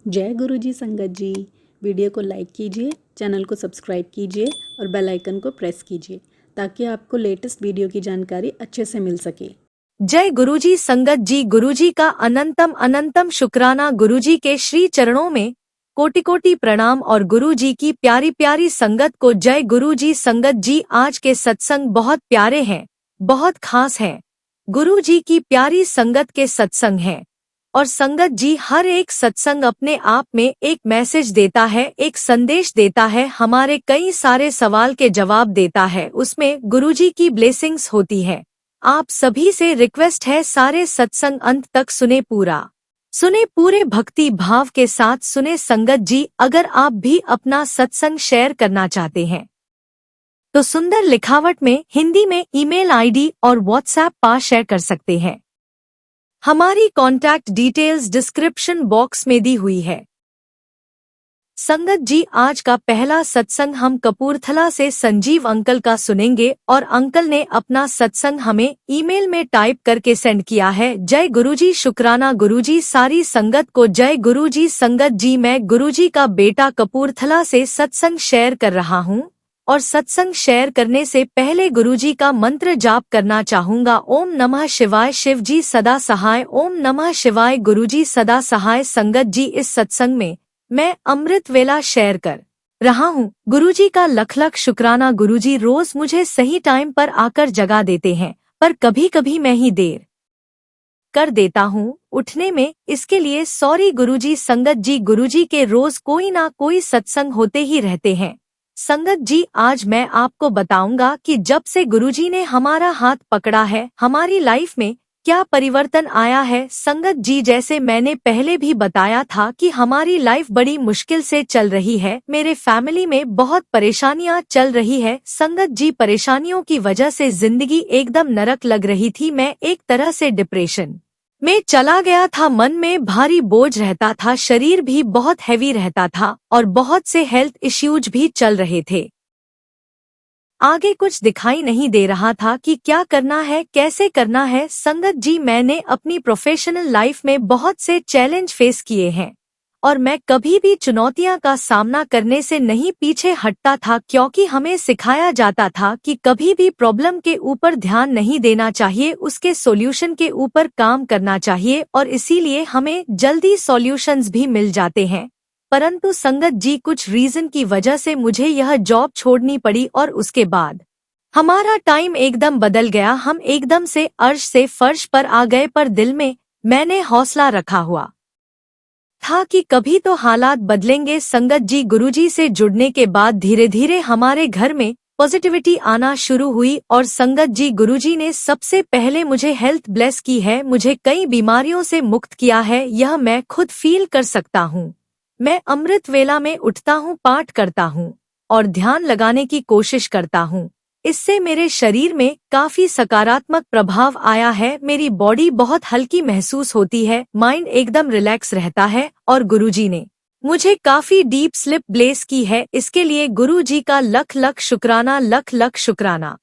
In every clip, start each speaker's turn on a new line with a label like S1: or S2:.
S1: जय गुरुजी संगत जी। वीडियो को लाइक कीजिए, चैनल को सब्सक्राइब कीजिए और बेल आइकन को प्रेस कीजिए ताकि आपको लेटेस्ट वीडियो की जानकारी अच्छे से मिल सके।
S2: जय गुरुजी संगत जी। गुरुजी का अनंतम अनंतम शुक्राना। गुरुजी के श्री चरणों में कोटि कोटि प्रणाम और गुरुजी की प्यारी प्यारी संगत को जय। गुरुजी संगत जी, आज के सत्संग बहुत प्यारे हैं, बहुत खास हैं। गुरुजी की प्यारी संगत के सत्संग हैं और संगत जी हर एक सत्संग अपने आप में एक मैसेज देता है, एक संदेश देता है, हमारे कई सारे सवाल के जवाब देता है। उसमें गुरुजी की ब्लेसिंग्स होती है। आप सभी से रिक्वेस्ट है, सारे सत्संग अंत तक सुने, पूरे भक्ति भाव के साथ सुने संगत जी। अगर आप भी अपना सत्संग शेयर करना चाहते हैं तो सुंदर लिखावट में हिंदी में ईमेल आईडी और व्हाट्सएप पर शेयर कर सकते हैं। हमारी कॉन्टैक्ट डिटेल्स डिस्क्रिप्शन बॉक्स में दी हुई है। संगत जी, आज का पहला सत्संग हम कपूरथला से संजीव अंकल का सुनेंगे और अंकल ने अपना सत्संग हमें ईमेल में टाइप करके सेंड किया है। जय गुरुजी, शुक्राना गुरुजी। सारी संगत को जय गुरुजी संगत जी। मैं गुरुजी का बेटा कपूरथला से सत्संग शेयर कर रहा हूँ और सत्संग शेयर करने से पहले गुरुजी का मंत्र जाप करना चाहूँगा। ओम नमः शिवाय। शिव जी सदा सहाय। ओम नमः शिवाय। गुरुजी सदा सहाय। संगत जी, इस सत्संग में मैं अमृत वेला शेयर कर रहा हूँ। गुरुजी का लख लख शुक्राना। गुरुजी रोज मुझे सही टाइम पर आकर जगा देते हैं, पर कभी कभी मैं ही देर कर देता हूँ उठने में, इसके लिए सॉरी गुरुजी संगत जी। गुरुजी के रोज कोई ना कोई सत्संग होते ही रहते हैं। संगत जी, आज मैं आपको बताऊंगा कि जब से गुरुजी ने हमारा हाथ पकड़ा है, हमारी लाइफ में क्या परिवर्तन आया है। संगत जी, जैसे मैंने पहले भी बताया था कि हमारी लाइफ बड़ी मुश्किल से चल रही है। मेरे फैमिली में बहुत परेशानियां चल रही है। संगत जी, परेशानियों की वजह से जिंदगी एकदम नरक लग रही थी। मैं एक तरह से डिप्रेशन में चला गया था। मन में भारी बोझ रहता था, शरीर भी बहुत हैवी रहता था और बहुत से हेल्थ इश्यूज भी चल रहे थे। आगे कुछ दिखाई नहीं दे रहा था कि क्या करना है, कैसे करना है। संगत जी, मैंने अपनी प्रोफेशनल लाइफ में बहुत से चैलेंज फेस किए हैं और मैं कभी भी चुनौतियां का सामना करने से नहीं पीछे हटता था, क्योंकि हमें सिखाया जाता था कि कभी भी प्रॉब्लम के ऊपर ध्यान नहीं देना चाहिए, उसके सॉल्यूशन के ऊपर काम करना चाहिए और इसीलिए हमें जल्दी सॉल्यूशंस भी मिल जाते हैं। परंतु संगत जी, कुछ रीजन की वजह से मुझे यह जॉब छोड़नी पड़ी और उसके बाद हमारा टाइम एकदम बदल गया। हम एकदम से अर्श से फर्श पर आ गए, पर दिल में मैंने हौसला रखा हुआ था कि कभी तो हालात बदलेंगे। संगत जी, गुरुजी से जुड़ने के बाद धीरे धीरे हमारे घर में पॉजिटिविटी आना शुरू हुई और संगत जी, गुरुजी ने सबसे पहले मुझे हेल्थ ब्लेस की है, मुझे कई बीमारियों से मुक्त किया है। यह मैं खुद फील कर सकता हूँ। मैं अमृत वेला में उठता हूँ, पाठ करता हूँ और ध्यान लगाने की कोशिश करता हूँ। इससे मेरे शरीर में काफी सकारात्मक प्रभाव आया है। मेरी बॉडी बहुत हल्की महसूस होती है, माइंड एकदम रिलैक्स रहता है और गुरुजी ने मुझे काफी डीप स्लिप ब्लेस की है। इसके लिए गुरुजी का लख लख शुक्राना, लख लख शुक्राना।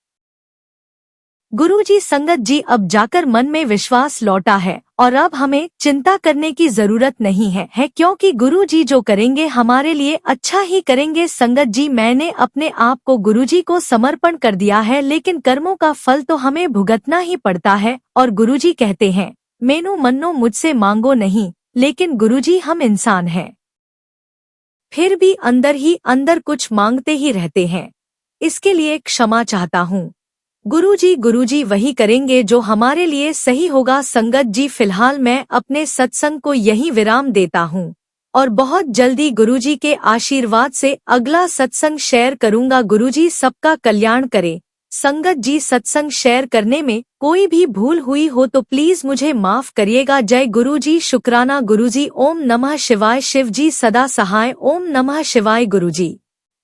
S2: गुरुजी संगत जी, अब जाकर मन में विश्वास लौटा है और अब हमें चिंता करने की जरूरत नहीं है, क्योंकि गुरुजी जो करेंगे हमारे लिए अच्छा ही करेंगे। संगत जी, मैंने अपने आप को गुरुजी को समर्पण कर दिया है, लेकिन कर्मों का फल तो हमें भुगतना ही पड़ता है और गुरुजी कहते हैं, मेनू मन्नो मुझसे मांगो नहीं, लेकिन गुरुजी हम इंसान हैं, फिर भी अंदर ही अंदर कुछ मांगते ही रहते हैं। इसके लिए क्षमा चाहता हूँ। गुरुजी वही करेंगे जो हमारे लिए सही होगा। संगत जी, फिलहाल मैं अपने सत्संग को यहीं विराम देता हूँ और बहुत जल्दी गुरुजी के आशीर्वाद से अगला सत्संग शेयर करूँगा। गुरुजी सबका कल्याण करे। संगत जी, सत्संग शेयर करने में कोई भी भूल हुई हो तो प्लीज मुझे माफ करिएगा। जय गुरुजी, शुक्राना गुरुजी। ओम नमः शिवाय। शिव जी सदा सहाय। ओम नमः शिवाय। गुरुजी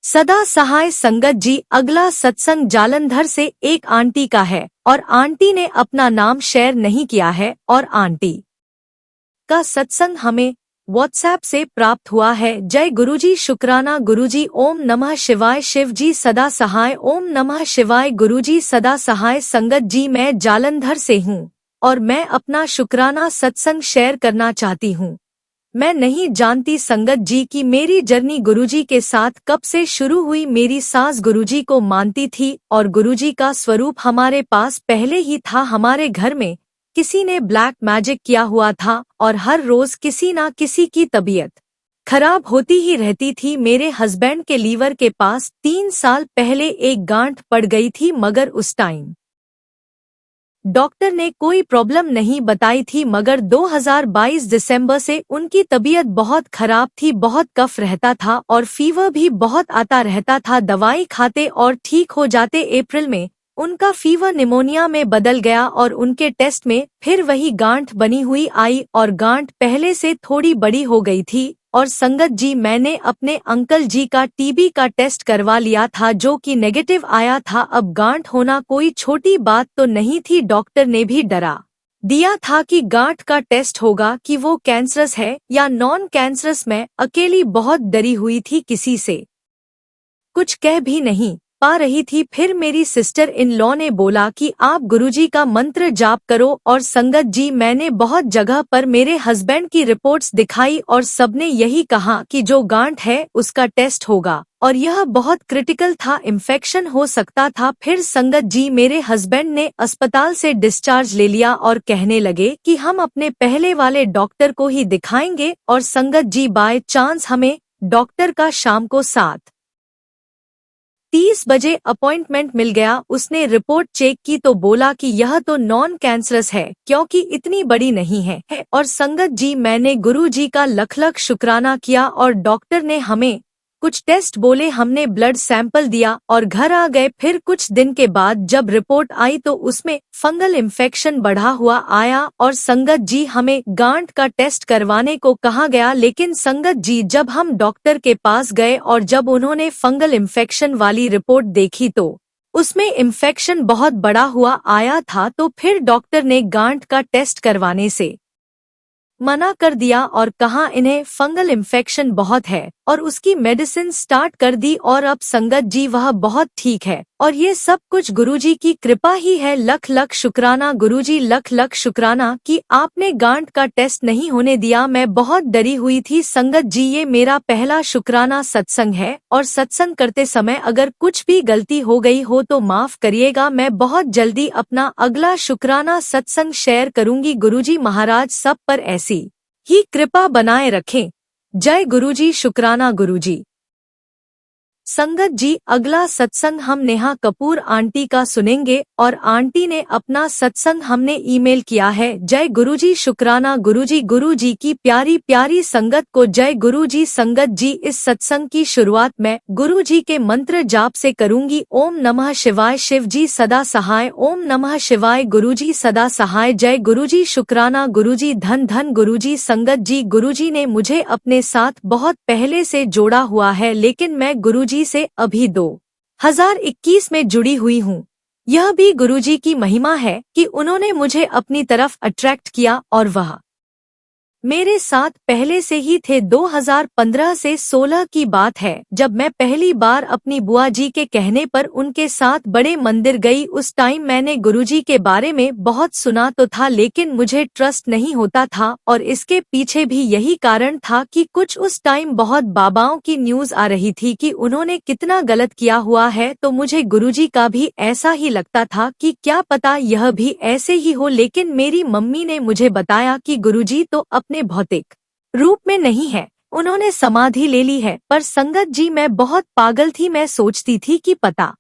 S2: सदा सहाय। संगत जी, अगला सत्संग जालंधर से एक आंटी का है और आंटी ने अपना नाम शेयर नहीं किया है और आंटी का सत्संग हमें व्हाट्सएप से प्राप्त हुआ है। जय गुरुजी, शुक्राना गुरुजी। ओम नमः शिवाय। शिव जी सदा सहाय। ओम नमः शिवाय। गुरुजी सदा सहाय। संगत जी, मैं जालंधर से हूँ और मैं अपना शुक्राना सत्संग शेयर करना चाहती हूँ। मैं नहीं जानती संगत जी कि मेरी जर्नी गुरुजी के साथ कब से शुरू हुई। मेरी सास गुरुजी को मानती थी और गुरुजी का स्वरूप हमारे पास पहले ही था। हमारे घर में किसी ने ब्लैक मैजिक किया हुआ था और हर रोज किसी ना किसी की तबीयत खराब होती ही रहती थी। मेरे हस्बैंड के लीवर के पास 3 साल पहले एक गांठ पड़ गई थी, मगर उस टाइम डॉक्टर ने कोई प्रॉब्लम नहीं बताई थी। मगर 2022 दिसंबर से उनकी तबीयत बहुत खराब थी, बहुत कफ रहता था और फीवर भी बहुत आता रहता था। दवाई खाते और ठीक हो जाते। अप्रैल में उनका फीवर निमोनिया में बदल गया और उनके टेस्ट में फिर वही गांठ बनी हुई आई और गांठ पहले से थोड़ी बड़ी हो गई थी। और संगत जी, मैंने अपने अंकल जी का टीबी का टेस्ट करवा लिया था जो कि नेगेटिव आया था। अब गांठ होना कोई छोटी बात तो नहीं थी। डॉक्टर ने भी डरा दिया था कि गांठ का टेस्ट होगा कि वो कैंसरस है या नॉन कैंसरस। मैं अकेली बहुत डरी हुई थी, किसी से कुछ कह भी नहीं पा रही थी। फिर मेरी सिस्टर इन लॉ ने बोला कि आप गुरुजी का मंत्र जाप करो। और संगत जी, मैंने बहुत जगह पर मेरे हस्बैंड की रिपोर्ट्स दिखाई और सबने यही कहा कि जो गांठ है उसका टेस्ट होगा और यह बहुत क्रिटिकल था, इन्फेक्शन हो सकता था। फिर संगत जी, मेरे हस्बैंड ने अस्पताल से डिस्चार्ज ले लिया और कहने लगे कि हम अपने पहले वाले डॉक्टर को ही दिखाएंगे। और संगत जी, बाय चांस हमें डॉक्टर का शाम को 7:30 बजे अपॉइंटमेंट मिल गया। उसने रिपोर्ट चेक की तो बोला कि यह तो नॉन कैंसरस है क्योंकि इतनी बड़ी नहीं है। और संगत जी, मैंने गुरुजी का लख लख शुक्राना किया और डॉक्टर ने हमें कुछ टेस्ट बोले, हमने ब्लड सैंपल दिया और घर आ गए। फिर कुछ दिन के बाद जब रिपोर्ट आई तो उसमें फंगल इन्फेक्शन बढ़ा हुआ आया और संगत जी, हमें गांठ का टेस्ट करवाने को कहा गया। लेकिन संगत जी, जब हम डॉक्टर के पास गए और जब उन्होंने फंगल इन्फेक्शन वाली रिपोर्ट देखी तो उसमें इन्फेक्शन बहुत बड़ा हुआ आया था। तो फिर डॉक्टर ने गांठ का टेस्ट करवाने से मना कर दिया और कहा इन्हें फंगल इन्फेक्शन बहुत है और उसकी मेडिसिन स्टार्ट कर दी। और अब संगत जी, वह बहुत ठीक है और ये सब कुछ गुरुजी की कृपा ही है। लख लख शुक्राना गुरुजी, लख लख शुक्राना कि आपने गांठ का टेस्ट नहीं होने दिया। मैं बहुत डरी हुई थी। संगत जी, ये मेरा पहला शुक्राना सत्संग है और सत्संग करते समय अगर कुछ भी गलती हो गई हो तो माफ करिएगा। मैं बहुत जल्दी अपना अगला शुक्राना सत्संग शेयर करूंगी। गुरुजी महाराज सब पर ऐसी ही कृपा बनाए रखें। जय गुरुजी। शुक्राना गुरुजी। संगत जी, अगला सत्संग हम नेहा कपूर आंटी का सुनेंगे और आंटी ने अपना सत्संग हमने ईमेल किया है। जय गुरुजी। शुक्राना गुरुजी। गुरुजी की प्यारी प्यारी संगत को जय गुरुजी। संगत जी, इस सत्संग की शुरुआत मैं गुरुजी के मंत्र जाप से करूंगी। ओम नमः शिवाय। शिव जी सदा सहाय। ओम नमः शिवाय। गुरुजी सदा सहाय। जय गुरुजी। शुक्राना गुरुजी। धन धन गुरुजी। संगत जी, गुरुजी ने मुझे अपने साथ बहुत पहले से जोड़ा हुआ है, लेकिन मैं गुरुजी से अभी 2021 में जुड़ी हुई हूँ। यह भी गुरुजी की महिमा है कि उन्होंने मुझे अपनी तरफ अट्रैक्ट किया और वह मेरे साथ पहले से ही थे। 2015 से 16 की बात है जब मैं पहली बार अपनी बुआ जी के कहने पर उनके साथ बड़े मंदिर गई। उस टाइम मैंने गुरुजी के बारे में बहुत सुना तो था, लेकिन मुझे ट्रस्ट नहीं होता था और इसके पीछे भी यही कारण था कि कुछ उस टाइम बहुत बाबाओं की न्यूज आ रही थी कि उन्होंने कितना गलत किया हुआ है। तो मुझे गुरुजी का भी ऐसा ही लगता था कि क्या पता यह भी ऐसे ही हो। लेकिन मेरी मम्मी ने मुझे बताया कि गुरुजी तो अपने भौतिक रूप में नहीं है, उन्होंने समाधि ले ली है। पर संगत जी, मैं बहुत पागल थी। मैं सोचती थी कि पता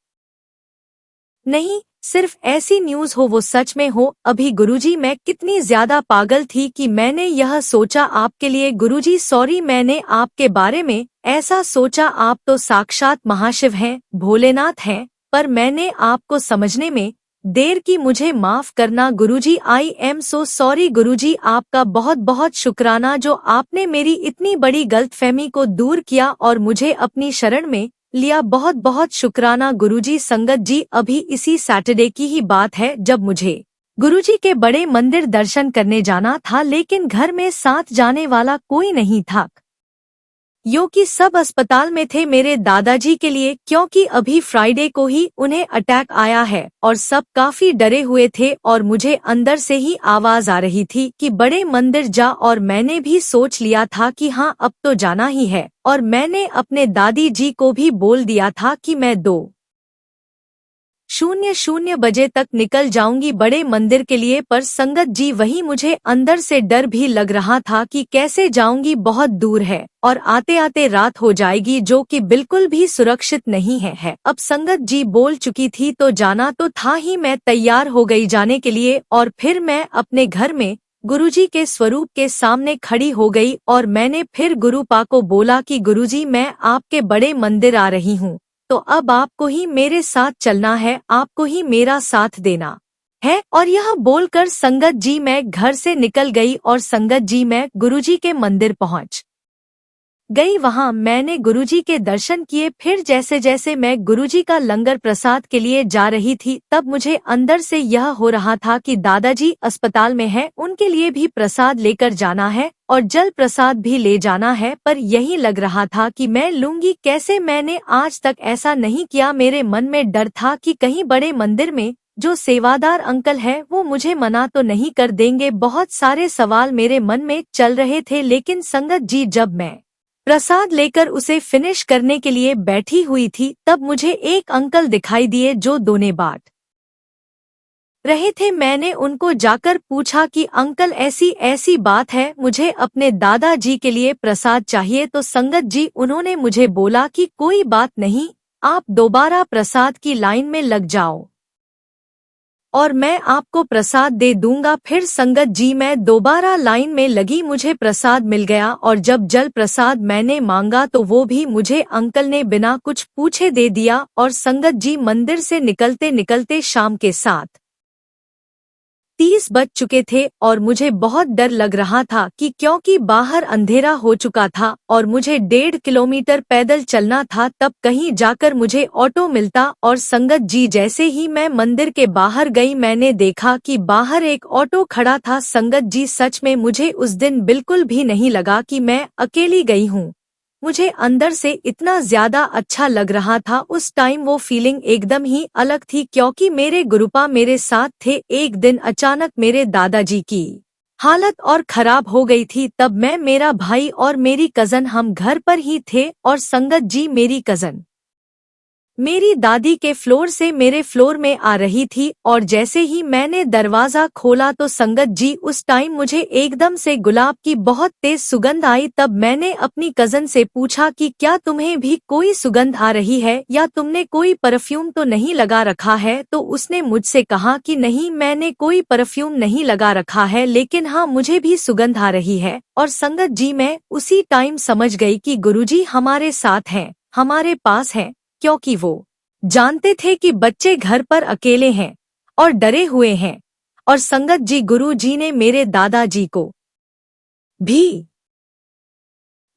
S2: नहीं सिर्फ ऐसी न्यूज हो वो सच में हो। अभी गुरुजी, मैं कितनी ज्यादा पागल थी कि मैंने यह सोचा आपके लिए। गुरुजी सॉरी, मैंने आपके बारे में ऐसा सोचा। आप तो साक्षात महाशिव हैं, भोलेनाथ हैं, पर मैंने आपको समझने में देर की, मुझे माफ करना गुरुजी। आई एम सो सॉरी गुरुजी। आपका बहुत बहुत शुक्राना जो आपने मेरी इतनी बड़ी गलतफहमी को दूर किया और मुझे अपनी शरण में लिया। बहुत बहुत शुक्राना गुरुजी। संगत जी, अभी इसी सैटरडे की ही बात है जब मुझे गुरुजी के बड़े मंदिर दर्शन करने जाना था, लेकिन घर में साथ जाने वाला कोई नहीं था। यो कि सब अस्पताल में थे मेरे दादाजी के लिए, क्योंकि अभी फ्राइडे को ही उन्हें अटैक आया है और सब काफी डरे हुए थे और मुझे अंदर से ही आवाज आ रही थी कि बड़े मंदिर जा, और मैंने भी सोच लिया था कि हाँ अब तो जाना ही है, और मैंने अपने दादी जी को भी बोल दिया था कि मैं 2:00 बजे तक निकल जाऊंगी बड़े मंदिर के लिए। पर संगत जी वही मुझे अंदर से डर भी लग रहा था कि कैसे जाऊंगी, बहुत दूर है और आते आते रात हो जाएगी, जो कि बिल्कुल भी सुरक्षित नहीं है। अब संगत जी बोल चुकी थी तो जाना तो था ही। मैं तैयार हो गई जाने के लिए और फिर मैं अपने घर में गुरुजी के स्वरूप के सामने खड़ी हो गई और मैंने फिर गुरुपा को बोला कि गुरुजी मैं आपके बड़े मंदिर आ रही हूँ, तो अब आपको ही मेरे साथ चलना है, आपको ही मेरा साथ देना है। और यह बोलकर संगत जी मैं घर से निकल गई और संगत जी मैं गुरुजी के मंदिर पहुंच गई। वहां मैंने गुरुजी के दर्शन किए। फिर जैसे जैसे मैं गुरुजी का लंगर प्रसाद के लिए जा रही थी, तब मुझे अंदर से यह हो रहा था कि दादाजी अस्पताल में हैं, उनके लिए भी प्रसाद लेकर जाना है और जल प्रसाद भी ले जाना है। पर यही लग रहा था कि मैं लूंगी कैसे, मैंने आज तक ऐसा नहीं किया। मेरे मन में डर था कि कहीं बड़े मंदिर में जो सेवादार अंकल है वो मुझे मना तो नहीं कर देंगे। बहुत सारे सवाल मेरे मन में चल रहे थे। लेकिन संगत जी जब मैं प्रसाद लेकर उसे फिनिश करने के लिए बैठी हुई थी, तब मुझे एक अंकल दिखाई दिए जो दोने बाट रहे थे। मैंने उनको जाकर पूछा कि अंकल ऐसी ऐसी बात है, मुझे अपने दादाजी के लिए प्रसाद चाहिए। तो संगत जी उन्होंने मुझे बोला कि कोई बात नहीं, आप दोबारा प्रसाद की लाइन में लग जाओ और मैं आपको प्रसाद दे दूंगा। फिर संगत जी मैं दोबारा लाइन में लगी, मुझे प्रसाद मिल गया और जब जल प्रसाद मैंने मांगा तो वो भी मुझे अंकल ने बिना कुछ पूछे दे दिया। और संगत जी मंदिर से निकलते निकलते शाम के 7:30 बज चुके थे और मुझे बहुत डर लग रहा था कि क्योंकि बाहर अंधेरा हो चुका था और मुझे 1.5 किलोमीटर पैदल चलना था। तब कहीं जाकर मुझे ऑटो मिलता और संगत जी जैसे ही मैं मंदिर के बाहर गई, मैंने देखा कि बाहर एक ऑटो खड़ा था। संगत जी सच में मुझे उस दिन बिल्कुल भी नहीं लगा कि मैं अकेली गई हूँ। मुझे अंदर से इतना ज्यादा अच्छा लग रहा था उस टाइम, वो फीलिंग एकदम ही अलग थी क्योंकि मेरे गुरुपा मेरे साथ थे। एक दिन अचानक मेरे दादाजी की हालत और खराब हो गई थी। तब मैं, मेरा भाई और मेरी कजन हम घर पर ही थे और संगत जी मेरी कजन मेरी दादी के फ्लोर से मेरे फ्लोर में आ रही थी। और जैसे ही मैंने दरवाजा खोला तो संगत जी उस टाइम मुझे एकदम से गुलाब की बहुत तेज सुगंध आई। तब मैंने अपनी कजन से पूछा कि क्या तुम्हें भी कोई सुगंध आ रही है या तुमने कोई परफ्यूम तो नहीं लगा रखा है। तो उसने मुझसे कहा कि नहीं, मैंने कोई परफ्यूम नहीं लगा रखा है, लेकिन हाँ मुझे भी सुगंध आ रही है। और संगत जी मैं उसी टाइम समझ गई कि गुरुजी हमारे साथ हैं, हमारे पास हैं, क्योंकि वो जानते थे कि बच्चे घर पर अकेले हैं और डरे हुए हैं। और संगत जी गुरु जी ने मेरे दादाजी को भी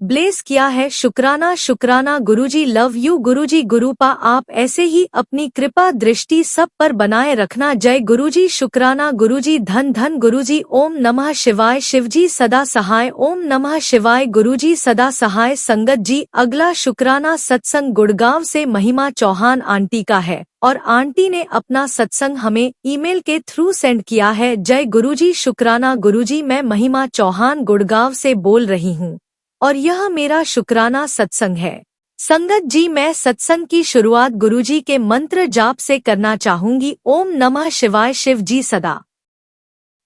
S2: ब्लेस किया है। शुक्राना शुक्राना गुरुजी, लव यू गुरुजी। गुरुपा आप ऐसे ही अपनी कृपा दृष्टि सब पर बनाए रखना। जय गुरुजी। शुक्राना गुरुजी, धन धन गुरुजी। ओम नमः शिवाय। शिवजी सदा सहाय। ओम नमः शिवाय। गुरुजी सदा सहाय। संगत जी अगला शुक्राना सत्संग गुड़गांव से महिमा चौहान आंटी का है और आंटी ने अपना सत्संग हमें ईमेल के थ्रू सेंड किया है। जय गुरुजी। शुक्राना गुरुजी, मैं महिमा चौहान गुड़गांव से बोल रही हूँ और यह मेरा शुक्राना सत्संग है। संगत जी मैं सत्संग की शुरुआत गुरुजी के मंत्र जाप से करना चाहूंगी। ओम नमः शिवाय। शिव जी सदा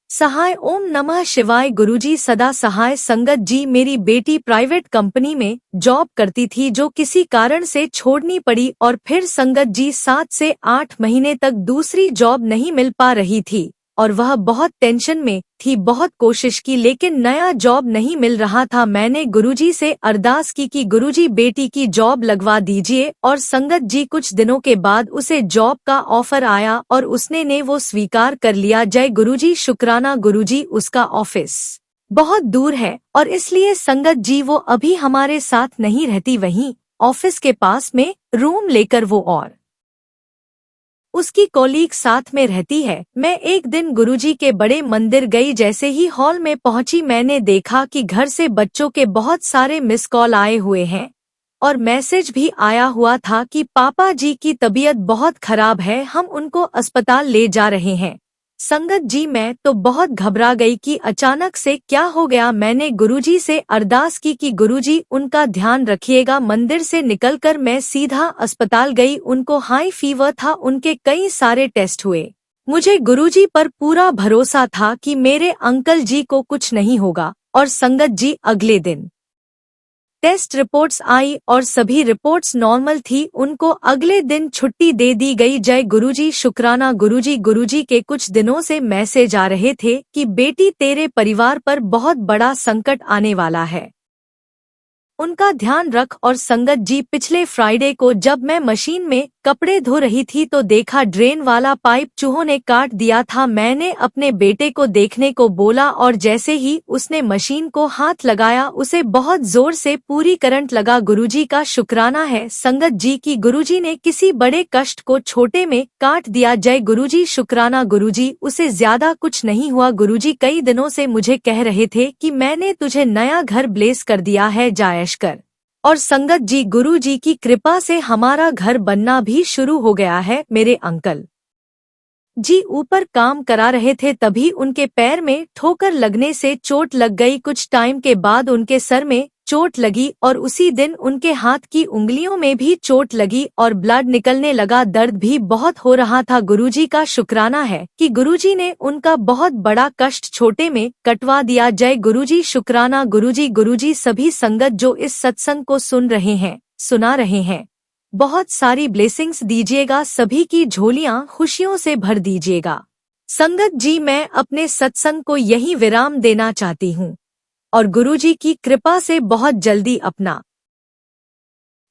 S2: सहाय। ओम नमः शिवाय। गुरुजी सदा सहाय। संगत जी मेरी बेटी प्राइवेट कंपनी में जॉब करती थी जो किसी कारण से छोड़नी पड़ी और फिर संगत जी 7 से 8 महीने तक दूसरी जॉब नहीं मिल पा रही थी और वह बहुत टेंशन में थी। बहुत कोशिश की लेकिन नया जॉब नहीं मिल रहा था। मैंने गुरुजी से अरदास की कि गुरुजी बेटी की जॉब लगवा दीजिए और संगत जी कुछ दिनों के बाद उसे जॉब का ऑफर आया और उसने ने वो स्वीकार कर लिया। जय गुरुजी। शुक्राना गुरुजी, उसका ऑफिस बहुत दूर है और इसलिए संगत जी वो अभी हमारे साथ नहीं रहती, वहीं ऑफिस के पास में रूम लेकर वो और उसकी कॉलीग साथ में रहती है। मैं एक दिन गुरुजी के बड़े मंदिर गई। जैसे ही हॉल में पहुंची मैंने देखा कि घर से बच्चों के बहुत सारे मिस कॉल आए हुए हैं और मैसेज भी आया हुआ था कि पापा जी की तबीयत बहुत खराब है, हम उनको अस्पताल ले जा रहे हैं। संगत जी, मैं तो बहुत घबरा गई कि अचानक से क्या हो गया। मैंने गुरुजी से अरदास की कि गुरुजी उनका ध्यान रखिएगा। मंदिर से निकलकर मैं सीधा अस्पताल गई। उनको हाई फीवर था, उनके कई सारे टेस्ट हुए। मुझे गुरुजी पर पूरा भरोसा था कि मेरे अंकल जी को कुछ नहीं होगा। और संगत जी, अगले दिन टेस्ट रिपोर्ट्स आई और सभी रिपोर्ट्स नॉर्मल थी। उनको अगले दिन छुट्टी दे दी गई। जय गुरुजी, शुक्राना गुरुजी। गुरुजी के कुछ दिनों से मैसेज आ रहे थे कि बेटी, तेरे परिवार पर बहुत बड़ा संकट आने वाला है, उनका ध्यान रख। और संगत जी, पिछले फ्राइडे को जब मैं मशीन में कपड़े धो रही थी तो देखा ड्रेन वाला पाइप चूहों ने काट दिया था। मैंने अपने बेटे को देखने को बोला और जैसे ही उसने मशीन को हाथ लगाया उसे बहुत जोर से पूरी करंट लगा। गुरुजी का शुक्राना है संगत जी की गुरुजी ने किसी बड़े कष्ट को छोटे में काट दिया। जय गुरुजी, शुक्राना गुरुजी। उसे ज्यादा कुछ नहीं हुआ। गुरुजी कई दिनों से मुझे कह रहे थे कि मैंने तुझे नया घर ब्लेस कर दिया है, जायश कर। और संगत जी, गुरु जी की कृपा से हमारा घर बनना भी शुरू हो गया है। मेरे अंकल जी ऊपर काम करा रहे थे, तभी उनके पैर में ठोकर लगने से चोट लग गई। कुछ टाइम के बाद उनके सर में चोट लगी और उसी दिन उनके हाथ की उंगलियों में भी चोट लगी और ब्लड निकलने लगा। दर्द भी बहुत हो रहा था। गुरुजी का शुक्राना है कि गुरुजी ने उनका बहुत बड़ा कष्ट छोटे में कटवा दिया। जय गुरुजी, शुक्राना गुरुजी। गुरुजी, सभी संगत जो इस सत्संग को सुन रहे हैं, सुना रहे हैं, बहुत सारी ब्लेसिंग्स दीजिएगा। सभी की झोलियां खुशियों से भर दीजिएगा। संगत जी, मैं अपने सत्संग को यही विराम देना चाहती हूँ और गुरुजी की कृपा से बहुत जल्दी अपना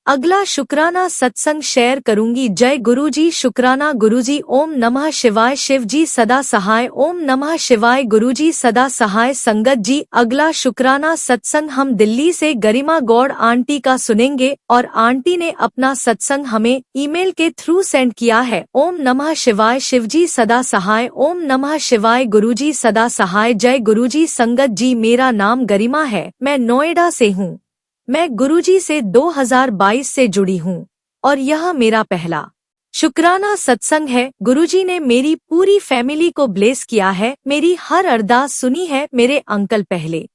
S2: अगला शुक्राना सत्संग शेयर करूंगी। जय गुरुजी, शुक्राना गुरुजी। ओम नमः शिवाय। शिव जी सदा सहाय। ओम नमः शिवाय। गुरुजी सदा सहाय। संगत जी, अगला शुक्राना सत्संग हम दिल्ली से गरिमा गौड़ आंटी का सुनेंगे और आंटी ने अपना सत्संग हमें ईमेल के थ्रू सेंड किया है। ओम नमः शिवाय। शिव जी सदा सहाय। ओम नमः शिवाय। गुरुजी सदा सहाय। जय गुरुजी। संगत जी, मेरा नाम गरिमा है, मैं नोएडा से हूँ। मैं गुरुजी से 2022 से जुड़ी हूँ और यह मेरा पहला शुक्राना सत्संग है। गुरुजी ने मेरी पूरी फैमिली को ब्लेस किया है, मेरी हर अरदास सुनी है। मेरे अंकल पहले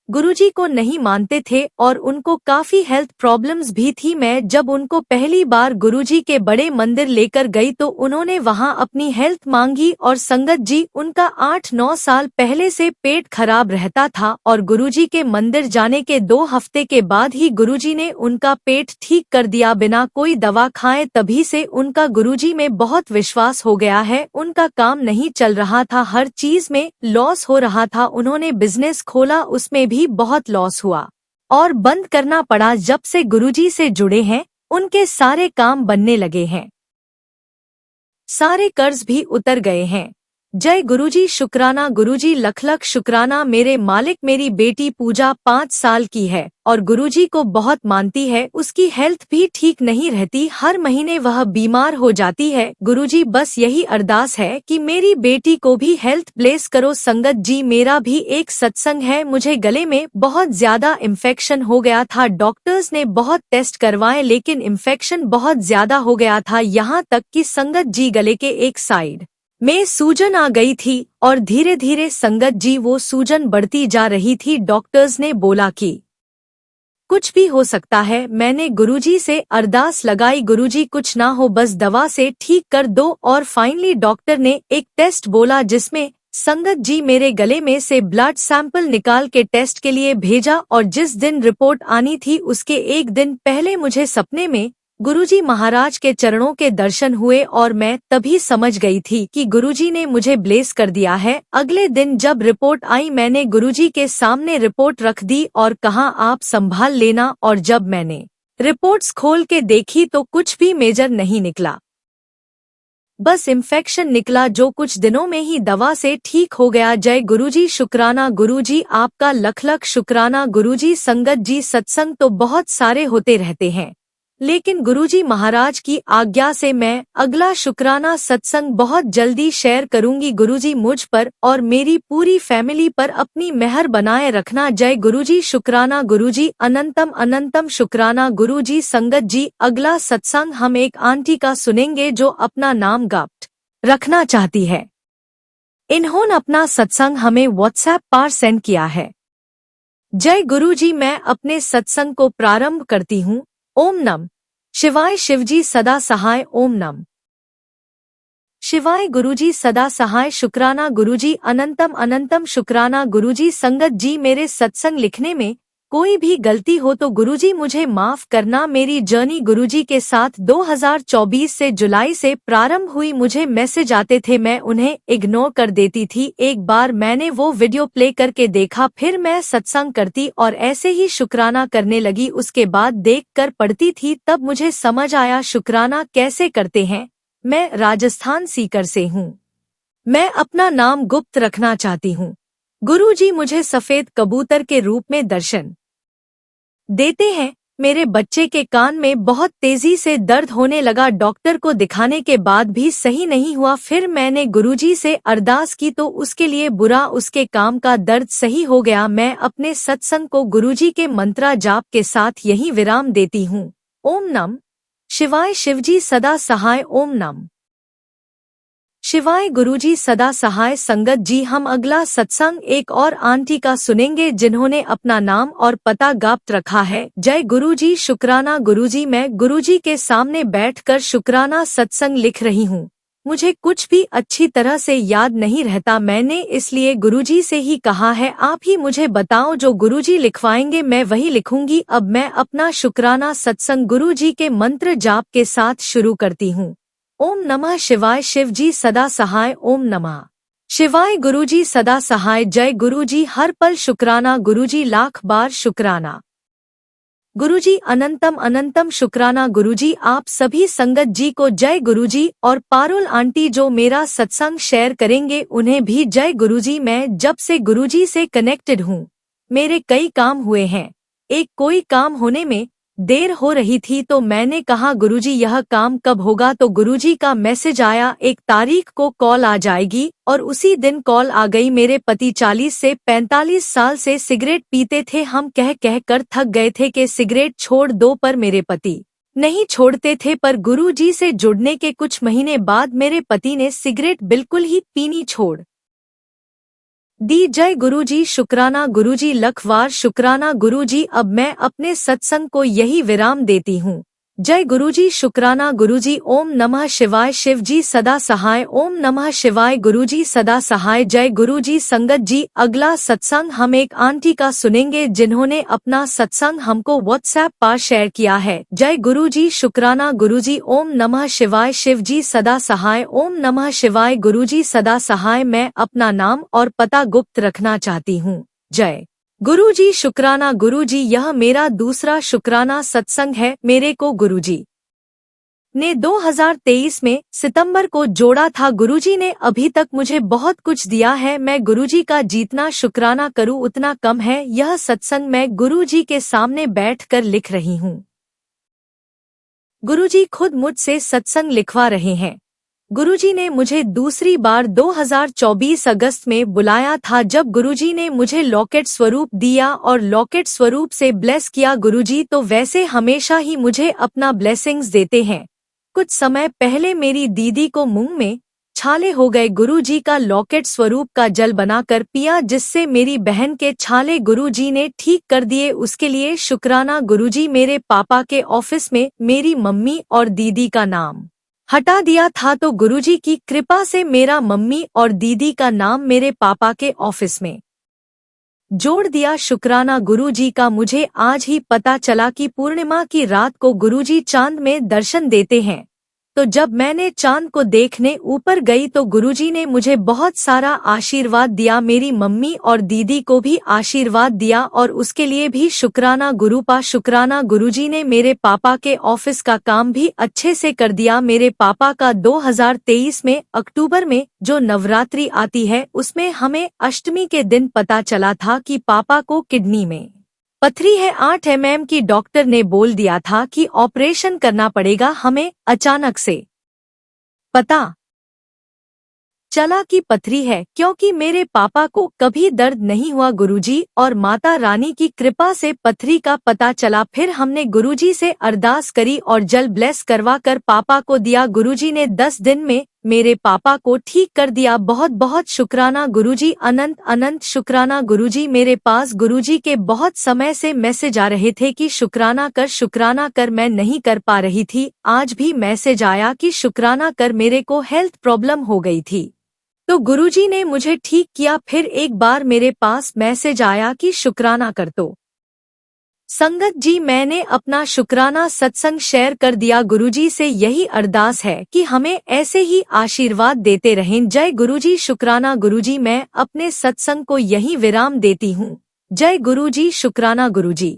S2: गुरुजी को नहीं मानते थे और उनको काफी हेल्थ प्रॉब्लम्स भी थी। मैं जब उनको पहली बार गुरुजी के बड़े मंदिर लेकर गई तो उन्होंने वहां अपनी हेल्थ मांगी और संगत जी, उनका 8-9 साल पहले से पेट खराब रहता था और गुरुजी के मंदिर जाने के 2 हफ्ते के बाद ही गुरुजी ने उनका पेट ठीक कर दिया बिना कोई दवा खाए। तभी से उनका गुरुजी में बहुत विश्वास हो गया है। उनका काम नहीं चल रहा था, हर चीज में लॉस हो रहा था। उन्होंने बिजनेस खोला, उसमें भी बहुत लॉस हुआ और बंद करना पड़ा। जब से गुरुजी से जुड़े हैं उनके सारे काम बनने लगे हैं, सारे कर्ज भी उतर गए हैं। जय गुरुजी, शुक्राना गुरुजी। लख लख शुक्राना मेरे मालिक। मेरी बेटी पूजा 5 साल की है और गुरुजी को बहुत मानती है। उसकी हेल्थ भी ठीक नहीं रहती, हर महीने वह बीमार हो जाती है। गुरुजी, बस यही अरदास है कि मेरी बेटी को भी हेल्थ ब्लेस करो। संगत जी, मेरा भी एक सत्संग है। मुझे गले में बहुत ज्यादा इन्फेक्शन हो गया था। डॉक्टर्स ने बहुत टेस्ट करवाए लेकिन इन्फेक्शन बहुत ज्यादा हो गया था, यहाँ तक कि संगत जी गले के एक साइड में सूजन आ गई थी और धीरे धीरे संगत जी वो सूजन बढ़ती जा रही थी। डॉक्टर्स ने बोला कि कुछ भी हो सकता है। मैंने गुरुजी से अरदास लगाई, गुरुजी कुछ ना हो, बस दवा से ठीक कर दो। और फाइनली डॉक्टर ने एक टेस्ट बोला जिसमें संगत जी मेरे गले में से ब्लड सैंपल निकाल के टेस्ट के लिए भेजा और जिस दिन रिपोर्ट आनी थी उसके एक दिन पहले मुझे सपने में गुरुजी महाराज के चरणों के दर्शन हुए और मैं तभी समझ गई थी कि गुरुजी ने मुझे ब्लेस कर दिया है। अगले दिन जब रिपोर्ट आई मैंने गुरुजी के सामने रिपोर्ट रख दी और कहा आप संभाल लेना। और जब मैंने रिपोर्ट्स खोल के देखी तो कुछ भी मेजर नहीं निकला, बस इन्फेक्शन निकला जो कुछ दिनों में ही दवा से ठीक हो गया। जय गुरुजी, शुक्राना गुरुजी, आपका लख लख शुक्राना गुरुजी। संगत जी, सत्संग तो बहुत सारे होते रहते हैं लेकिन गुरुजी महाराज की आज्ञा से मैं अगला शुक्राना सत्संग बहुत जल्दी शेयर करूंगी। गुरुजी मुझ पर और मेरी पूरी फैमिली पर अपनी मेहर बनाए रखना। जय गुरुजी। शुक्राना गुरुजी, अनंतम अनंतम शुक्राना गुरुजी। संगत जी, अगला सत्संग हम एक आंटी का सुनेंगे जो अपना नाम गाप्ट रखना चाहती है। इन्होंने अपना सत्संग हमें व्हाट्सएप पर सेंड किया है। जय गुरुजी। मैं अपने सत्संग को प्रारंभ करती हूँ। ओम नम शिवाय। शिवजी सदा सहाय। ओम नम शिवाय। गुरुजी सदा सहाय। शुक्राना गुरुजी, अनंतम अनंतम शुक्राना गुरुजी। संगत जी, मेरे सत्संग लिखने में कोई भी गलती हो तो गुरुजी मुझे माफ करना। मेरी जर्नी गुरुजी के साथ 2024 से जुलाई से प्रारंभ हुई। मुझे मैसेज आते थे, मैं उन्हें इग्नोर कर देती थी। एक बार मैंने वो वीडियो प्ले करके देखा, फिर मैं सत्संग करती और ऐसे ही शुक्राना करने लगी। उसके बाद देख कर पढ़ती थी, तब मुझे समझ आया शुक्राना कैसे करते हैं। मैं राजस्थान सीकर से हूँ। मैं अपना नाम गुप्त रखना चाहती हूँ। गुरुजी मुझे सफेद कबूतर के रूप में दर्शन देते हैं। मेरे बच्चे के कान में बहुत तेजी से दर्द होने लगा। डॉक्टर को दिखाने के बाद भी सही नहीं हुआ। फिर मैंने गुरुजी से अरदास की तो उसके लिए बुरा, उसके काम का दर्द सही हो गया। मैं अपने सत्संग को गुरुजी के मंत्रा जाप के साथ यही विराम देती हूँ। ओम नम शिवाय। शिवजी सदा सहाय। ओम नम शिवाय। गुरुजी सदा सहाय। संगत जी, हम अगला सत्संग एक और आंटी का सुनेंगे जिन्होंने अपना नाम और पता गाप्त रखा है। जय गुरुजी। शुक्राना गुरुजी, मैं गुरुजी के सामने बैठकर शुक्राना सत्संग लिख रही हूँ। मुझे कुछ भी अच्छी तरह से याद नहीं रहता। मैंने इसलिए गुरुजी से ही कहा है, आप ही मुझे बताओ, जो गुरुजी लिखवाएंगे मैं वही लिखूंगी। अब मैं अपना शुक्राना सत्संग गुरुजी के मंत्र जाप के साथ शुरू करती हूँ। ओम नमः शिवाय। शिवजी सदा सहाय। ओम नमः शिवाय। गुरुजी सदा सहाय। जय गुरुजी। हर पल शुक्राना गुरुजी, लाख बार शुक्राना गुरुजी। अनंतम अनंतम शुक्राना गुरुजी। आप सभी संगत जी को जय गुरुजी। और पारुल आंटी जो मेरा सत्संग शेयर करेंगे उन्हें भी जय गुरुजी। मैं जब से गुरुजी से कनेक्टेड हूँ, मेरे कई काम हुए हैं। एक कोई काम होने में देर हो रही थी तो मैंने कहा, गुरुजी यह काम कब होगा? तो गुरुजी का मैसेज आया, 1 तारीख को कॉल आ जाएगी। और उसी दिन कॉल आ गई। मेरे पति 40 से 45 साल से सिगरेट पीते थे। हम कह कह कर थक गए थे कि सिगरेट छोड़ दो, पर मेरे पति नहीं छोड़ते थे। पर गुरुजी से जुड़ने के कुछ महीने बाद मेरे पति ने सिगरेट बिल्कुल ही पीनी छोड़ दी। जय गुरुजी। शुक्राना गुरुजी, लखवार शुक्राना गुरुजी। अब मैं अपने सत्संग को यही विराम देती हूँ। जय गुरुजी। शुक्राना गुरुजी। ओम नमः शिवाय। शिवजी सदा सहाय। ओम नमः शिवाय। गुरुजी सदा सहाय। जय गुरुजी। संगत जी, अगला सत्संग हम एक आंटी का सुनेंगे जिन्होंने अपना सत्संग हमको व्हाट्सएप पर शेयर किया है। जय गुरुजी। शुक्राना गुरुजी। ओम नमः शिवाय। शिवजी सदा सहाय। ओम नमः शिवाय। गुरुजी सदा सहाय। मैं अपना नाम और पता गुप्त रखना चाहती हूँ। जय गुरुजी। शुक्राना गुरुजी, यह मेरा दूसरा शुक्राना सत्संग है। मेरे को गुरुजी ने 2023 में सितंबर को जोड़ा था। गुरुजी ने अभी तक मुझे बहुत कुछ दिया है। मैं गुरुजी का जितना शुक्राना करूं उतना कम है। यह सत्संग मैं गुरुजी के सामने बैठकर लिख रही हूं। गुरुजी खुद मुझसे सत्संग लिखवा रहे हैं। गुरुजी ने मुझे दूसरी बार 2024 अगस्त में बुलाया था, जब गुरुजी ने मुझे लॉकेट स्वरूप दिया और लॉकेट स्वरूप से ब्लेस किया। गुरुजी तो वैसे हमेशा ही मुझे अपना ब्लेसिंग्स देते हैं। कुछ समय पहले मेरी दीदी को मुंह में छाले हो गए। गुरुजी का लॉकेट स्वरूप का जल बनाकर पिया, जिससे मेरी बहन के छाले गुरुजी ने ठीक कर दिए। उसके लिए शुक्राना गुरुजी। मेरे पापा के ऑफिस में मेरी मम्मी और दीदी का नाम हटा दिया था, तो गुरुजी की कृपा से मेरा मम्मी और दीदी का नाम मेरे पापा के ऑफिस में जोड़ दिया। शुक्राना गुरुजी का। मुझे आज ही पता चला कि पूर्णिमा की रात को गुरुजी चांद में दर्शन देते हैं। तो जब मैंने चांद को देखने ऊपर गई तो गुरुजी ने मुझे बहुत सारा आशीर्वाद दिया। मेरी मम्मी और दीदी को भी आशीर्वाद दिया और उसके लिए भी शुक्राना गुरुपा। शुक्राना गुरुजी ने मेरे पापा के ऑफिस का काम भी अच्छे से कर दिया। मेरे पापा का 2023 में अक्टूबर में जो नवरात्रि आती है उसमें हमें अष्टमी के दिन पता चला था कि पापा को किडनी में पथरी है 8 mm की। डॉक्टर ने बोल दिया था कि ऑपरेशन करना पड़ेगा हमें। अचानक से पता चला कि पथरी है, क्योंकि मेरे पापा को कभी दर्द नहीं हुआ गुरुजी, और माता रानी की कृपा से पथरी का पता चला। फिर हमने गुरुजी से अरदास करी और जल ब्लेस करवा कर पापा को दिया। गुरुजी ने 10 दिन में मेरे पापा को ठीक कर दिया। बहुत बहुत शुक्राना गुरुजी, अनंत अनंत शुक्राना गुरुजी। मेरे पास गुरुजी के बहुत समय से मैसेज आ रहे थे कि शुक्राना कर, मैं नहीं कर पा रही थी। आज भी मैसेज आया कि शुक्राना कर, मेरे को हेल्थ प्रॉब्लम हो गई थी तो गुरुजी ने मुझे ठीक किया। फिर एक बार मेरे पास मैसेज आया कि शुक्राना कर। तो संगत जी, मैंने अपना शुक्राना सत्संग शेयर कर दिया। गुरुजी से यही अरदास है कि हमें ऐसे ही आशीर्वाद देते रहें। जय गुरुजी। शुक्राना गुरुजी। मैं अपने सत्संग को यहीं विराम देती हूँ। जय गुरुजी। शुक्राना गुरुजी।